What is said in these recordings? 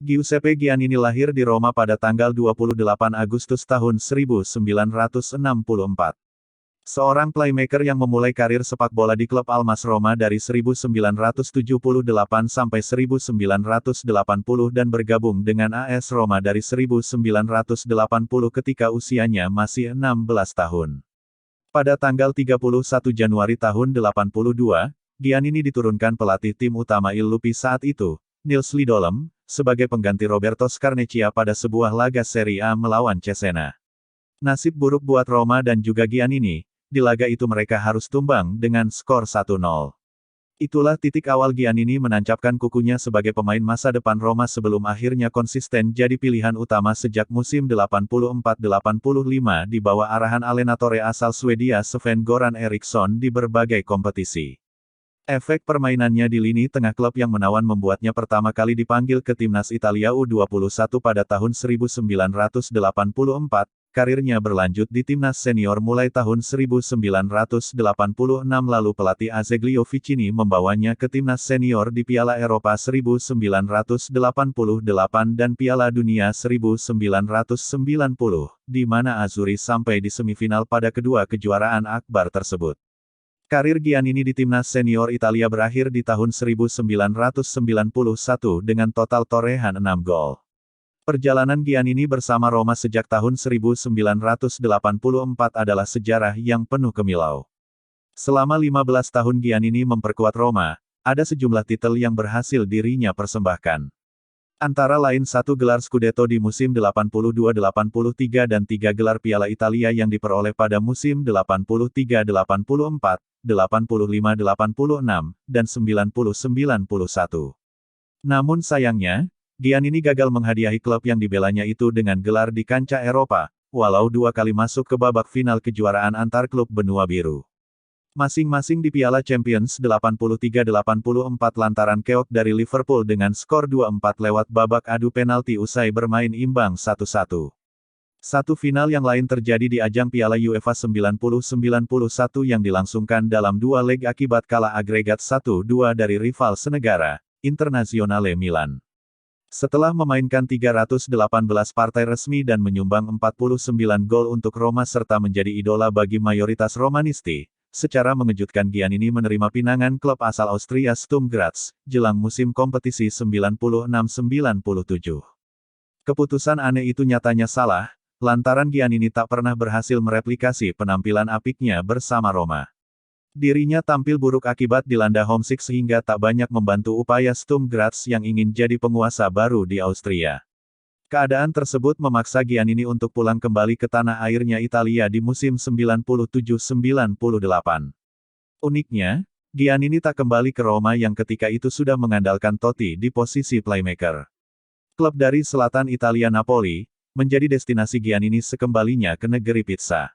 Giuseppe Giannini lahir di Roma pada tanggal 28 Agustus tahun 1964. Seorang playmaker yang memulai karir sepak bola di klub Almas Roma dari 1978 sampai 1980 dan bergabung dengan AS Roma dari 1980 ketika usianya masih 16 tahun. Pada tanggal 31 Januari tahun 82, Giannini diturunkan pelatih tim utama Il Lupi saat itu, Nils Lidolem, sebagai pengganti Roberto Scarnecchia pada sebuah laga Serie A melawan Cesena. Nasib buruk buat Roma dan juga Giannini. Di laga itu mereka harus tumbang dengan skor 1-0. Itulah titik awal Giannini menancapkan kukunya sebagai pemain masa depan Roma sebelum akhirnya konsisten jadi pilihan utama sejak musim 84-85 di bawah arahan allenatore asal Swedia Sven-Goran Eriksson di berbagai kompetisi. Efek permainannya di lini tengah klub yang menawan membuatnya pertama kali dipanggil ke timnas Italia U21 pada tahun 1984. Karirnya berlanjut di timnas senior mulai tahun 1986 lalu pelatih Azeglio Vicini membawanya ke timnas senior di Piala Eropa 1988 dan Piala Dunia 1990, di mana Azzurri sampai di semifinal pada kedua kejuaraan akbar tersebut. Karir Giannini di timnas senior Italia berakhir di tahun 1991 dengan total torehan 6 gol. Perjalanan Giannini bersama Roma sejak tahun 1984 adalah sejarah yang penuh kemilau. Selama 15 tahun Giannini memperkuat Roma, ada sejumlah titel yang berhasil dirinya persembahkan. Antara lain 1 gelar Scudetto di musim 82-83 dan 3 gelar Piala Italia yang diperoleh pada musim 83-84, 85-86, dan 90-91. Namun sayangnya, Giannini gagal menghadiahi klub yang dibelanya itu dengan gelar di kancah Eropa, walau 2 kali masuk ke babak final kejuaraan antar klub benua biru. Masing-masing di Piala Champions 83-84 lantaran keok dari Liverpool dengan skor 2-4 lewat babak adu penalti usai bermain imbang 1-1. Satu final yang lain terjadi di ajang Piala UEFA 90-91 yang dilangsungkan dalam 2 leg akibat kalah agregat 1-2 dari rival senegara, Internazionale Milan. Setelah memainkan 318 partai resmi dan menyumbang 49 gol untuk Roma serta menjadi idola bagi mayoritas Romanisti, secara mengejutkan Giannini menerima pinangan klub asal Austria Sturm Graz, jelang musim kompetisi 96-97. Keputusan aneh itu nyatanya salah, lantaran Giannini tak pernah berhasil mereplikasi penampilan apiknya bersama Roma. Dirinya tampil buruk akibat dilanda homesick sehingga tak banyak membantu upaya Sturm Graz yang ingin jadi penguasa baru di Austria. Keadaan tersebut memaksa Giannini untuk pulang kembali ke tanah airnya Italia di musim 97-98. Uniknya, Giannini tak kembali ke Roma yang ketika itu sudah mengandalkan Totti di posisi playmaker. Klub dari selatan Italia Napoli, menjadi destinasi Giannini sekembalinya ke negeri pizza.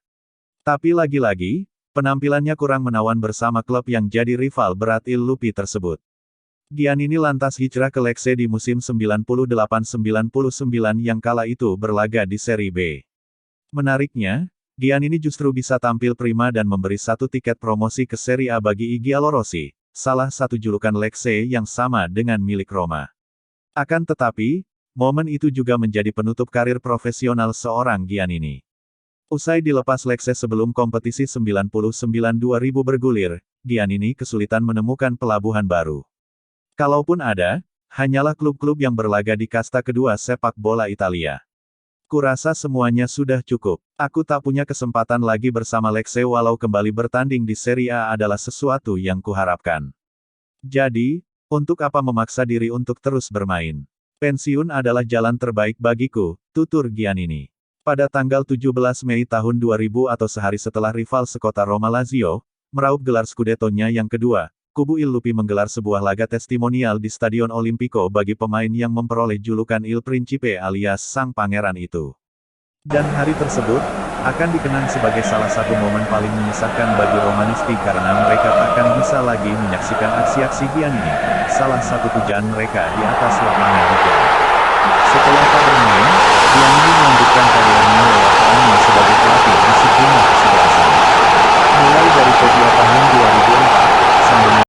Tapi lagi-lagi, penampilannya kurang menawan bersama klub yang jadi rival berat Il Lupi tersebut. Giannini lantas hijrah ke Lecce di musim 98-99 yang kala itu berlaga di Serie B. Menariknya, Giannini justru bisa tampil prima dan memberi 1 tiket promosi ke Serie A bagi I Giallorossi, salah satu julukan Lecce yang sama dengan milik Roma. Akan tetapi, momen itu juga menjadi penutup karir profesional seorang Giannini. Usai dilepas Lecce sebelum kompetisi 99-2000 bergulir, Giannini kesulitan menemukan pelabuhan baru. Kalaupun ada, hanyalah klub-klub yang berlaga di kasta kedua sepak bola Italia. Kurasa semuanya sudah cukup. Aku tak punya kesempatan lagi bersama Lecce walau kembali bertanding di Serie A adalah sesuatu yang kuharapkan. Jadi, untuk apa memaksa diri untuk terus bermain? Pensiun adalah jalan terbaik bagiku, tutur Giannini. Pada tanggal 17 Mei tahun 2000 atau sehari setelah rival sekota Roma Lazio, meraup gelar Scudetto-nya yang kedua, kubu Il Lupi menggelar sebuah laga testimonial di Stadion Olimpico bagi pemain yang memperoleh julukan Il Principe alias Sang Pangeran itu. Dan hari tersebut, akan dikenang sebagai salah satu momen paling menyesakkan bagi Romanisti karena mereka takkan bisa lagi menyaksikan aksi-aksi Giannini, salah satu pujaan mereka di atas lapangan hijau. Setelah tak bermain, Giannini melanjutkan karirnya lewat perannya sebagai pelatih di sejumlah kesebelasan. Mulai dari Pedia tahun 2004,